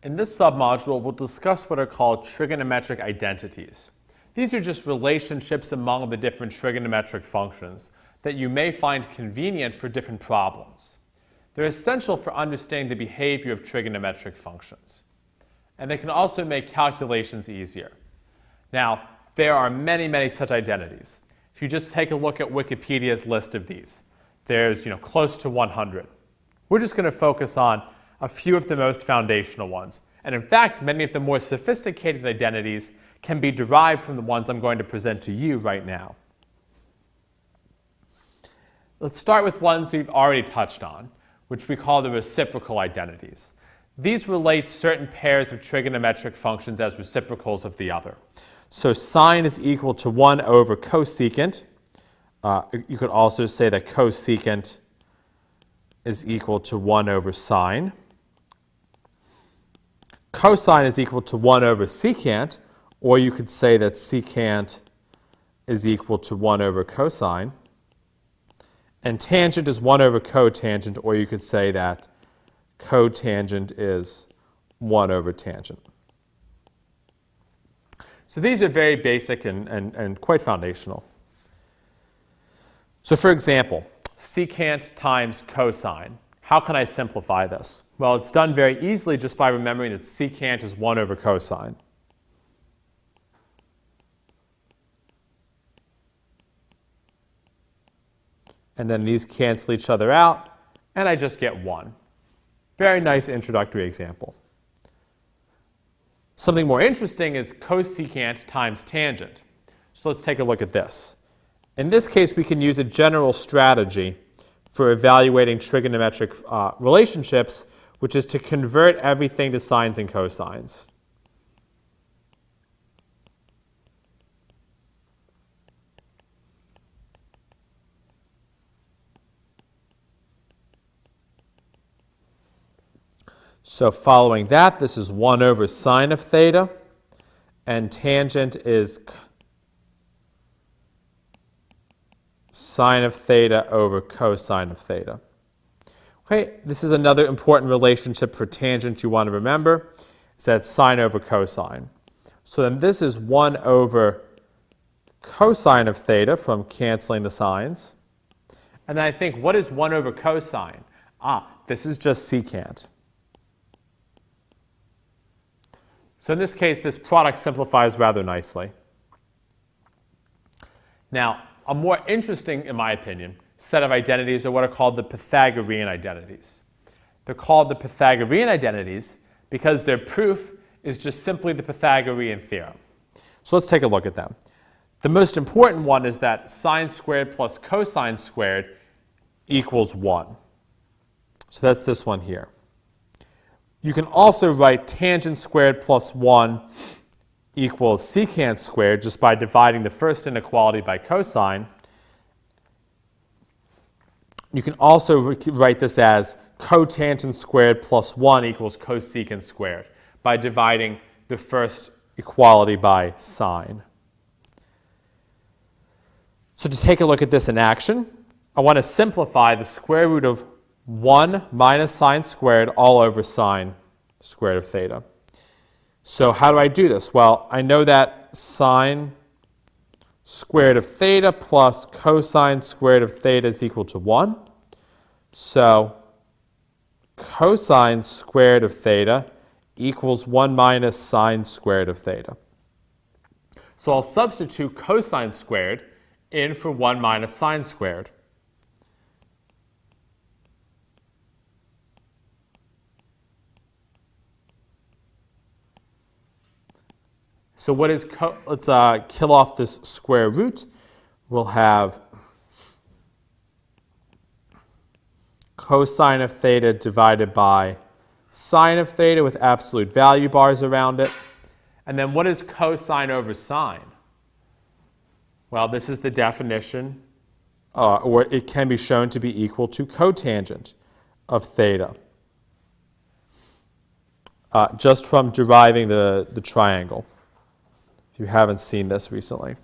In this submodule, we'll discuss what are called trigonometric identities. These are just relationships among the different trigonometric functions that you may find convenient for different problems. They're essential for understanding the behavior of trigonometric functions. And they can also make calculations easier. Now, there are many such identities. If you just take a look at Wikipedia's list of these, there's close to 100. We're just going to focus on a few of the most foundational ones. And in fact, many of the more sophisticated identities can be derived from the ones I'm going to present to you right now. Let's start with ones we've already touched on, which we call the reciprocal identities. These relate certain pairs of trigonometric functions as reciprocals of the other. So sine is equal to 1 over cosecant. You could also say that cosecant is equal to 1 over sine. Cosine is equal to 1 over secant, or you could say that secant is equal to 1 over cosine. And tangent is 1 over cotangent, or you could say that cotangent is 1 over tangent. So these are very basic and quite foundational. So for example, secant times cosine. How can I simplify this? Well, it's done very easily just by remembering that secant is 1 over cosine. And then these cancel each other out, and I just get 1. Very nice introductory example. Something more interesting is cosecant times tangent. So let's take a look at this. In this case, we can use a general strategy for evaluating trigonometric relationships, which is to convert everything to sines and cosines. So following that, this is 1 over sine of theta, and tangent is sine of theta over cosine of theta. Okay, this is another important relationship for tangent you want to remember, is that it's sine over cosine. So then this is 1 over cosine of theta from canceling the sines. And then I think, what is 1 over cosine? This is just secant. So in this case, this product simplifies rather nicely. Now, a more interesting, in my opinion, set of identities are what are called the Pythagorean identities. They're called the Pythagorean identities because their proof is just simply the Pythagorean theorem. So let's take a look at them. The most important one is that sine squared plus cosine squared equals 1. So that's this one here. You can also write tangent squared plus 1 equals secant squared just by dividing the first inequality by cosine. You can also write this as cotangent squared plus 1 equals cosecant squared by dividing the first equality by sine. So to take a look at this in action, I want to simplify the square root of 1 minus sine squared all over sine squared of theta. So how do I do this? Well, I know that sine squared of theta plus cosine squared of theta is equal to 1. So cosine squared of theta equals 1 minus sine squared of theta. So I'll substitute cosine squared in for 1 minus sine squared. So what is, let's kill off this square root. We'll have cosine of theta divided by sine of theta with absolute value bars around it. And then what is cosine over sine? Well, this is the definition, or it can be shown to be equal to cotangent of theta, just from deriving the triangle, if you haven't seen this recently.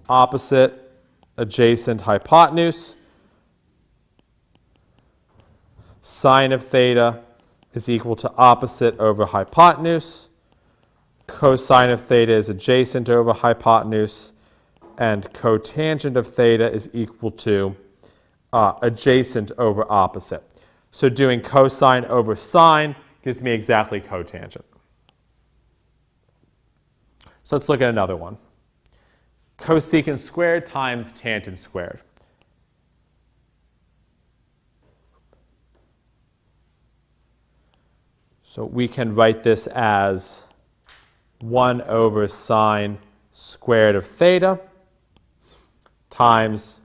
Opposite, adjacent, hypotenuse. sine of theta is equal to opposite over hypotenuse. Cosine of theta is adjacent over hypotenuse. And cotangent of theta is equal to adjacent over opposite. So doing cosine over sine gives me exactly cotangent. So let's look at another one. Cosecant squared times tangent squared. So we can write this as 1 over sine squared of theta times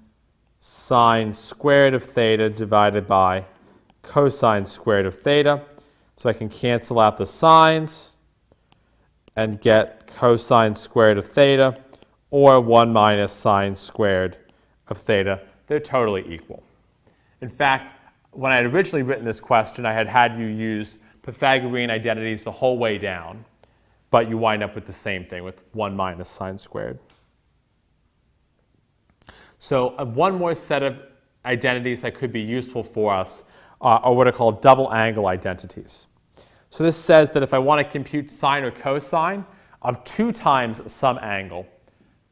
sine squared of theta divided by cosine squared of theta. So I can cancel out the sines and get cosine squared of theta, or 1 minus sine squared of theta. They're totally equal. In fact, when I had originally written this question, I had you use Pythagorean identities the whole way down, but you wind up with the same thing, with 1 minus sine squared. So one more set of identities that could be useful for us are what are called double angle identities. So this says that if I want to compute sine or cosine of 2 times some angle,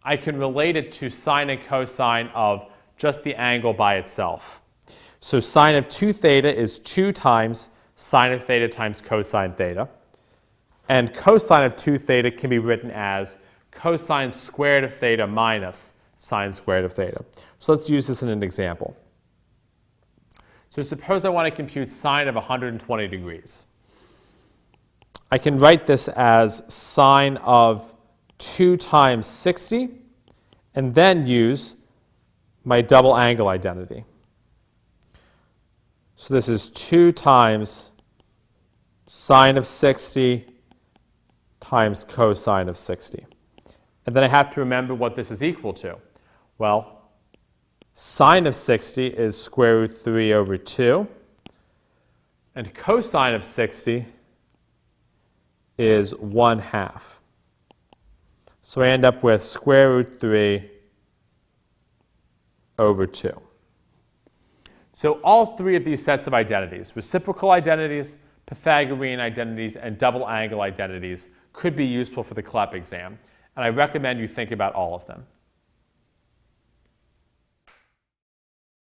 I can relate it to sine and cosine of just the angle by itself. So sine of 2 theta is 2 times sine of theta times cosine theta. And cosine of 2 theta can be written as cosine squared of theta minus sine squared of theta. So let's use this in an example. So suppose I want to compute sine of 120 degrees. I can write this as sine of 2 times 60, and then use my double angle identity. So this is 2 times sine of 60 times cosine of 60. And then I have to remember what this is equal to. Well, sine of 60 is square root 3 over 2, and cosine of 60 is 1/2. So I end up with square root 3 over 2. So all 3 of these sets of identities, reciprocal identities, Pythagorean identities, and double angle identities, could be useful for the CLEP exam, and I recommend you think about all of them.